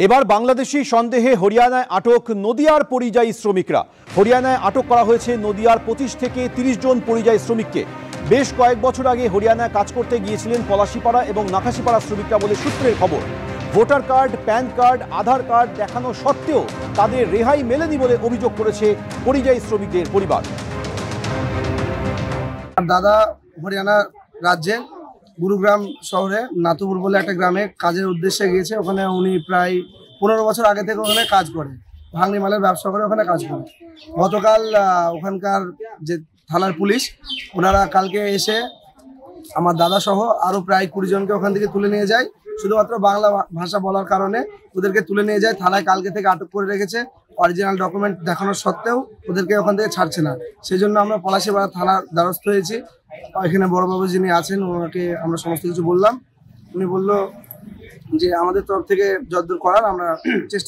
এবার বাংলাদেশি সন্দেহে হরিয়ানায় আটক নদিয়ার পরিযায়ী শ্রমিকরা। হরিয়ানায় আটক করা হয়েছে নদিয়ার 25 থেকে 30 জন পরিযায়ী শ্রমিককে। বেশ কয়েক বছর আগে হরিয়ানায় কাজ করতে গিয়েছিলেন পলাশীপাড়া এবং নাকাশীপাড়া শ্রমিকরা বলে সূত্রের খবর। ভোটার কার্ড, প্যান কার্ড, আধার কার্ড দেখানো সত্ত্বেও তাদের রেহাই মেলেনি বলে অভিযোগ করেছে পরিযায়ী শ্রমিকদের পরিবার। দাদা হরিয়ানা রাজ্যে গুরুগ্রাম শহরে নাতুপুর বলে একটা গ্রামে কাজের উদ্দেশ্যে গিয়েছে। ওখানে উনি প্রায় 15 বছর আগে থেকে ওখানে কাজ করে, ভাঙনি মালের ব্যবসা করে ওখানে কাজ করে। গতকাল ওখানকার যে থানার পুলিশ ওনারা কালকে এসে আমার দাদা সহ আরও প্রায় 20 জনকে ওখান থেকে তুলে নিয়ে যায়। শুধুমাত্র বাংলা ভাষা বলার কারণে ওদেরকে তুলে নিয়ে যায়। থানায় কালকে থেকে আটক করে রেখেছে। অরিজিনাল ডকুমেন্ট দেখানোর সত্ত্বেও ওদেরকে ওখান থেকে ছাড়ছে না। সেই জন্য আমরা পলাশীপাড়া থানার দ্বারস্থ হয়েছি। এখানে বড়বাবু যিনি আছেন ওনাকে আমরা সমস্ত কিছু বললাম। উনি বলল যে আমাদের তরফ থেকে যতদূর করার আমরা চেষ্টা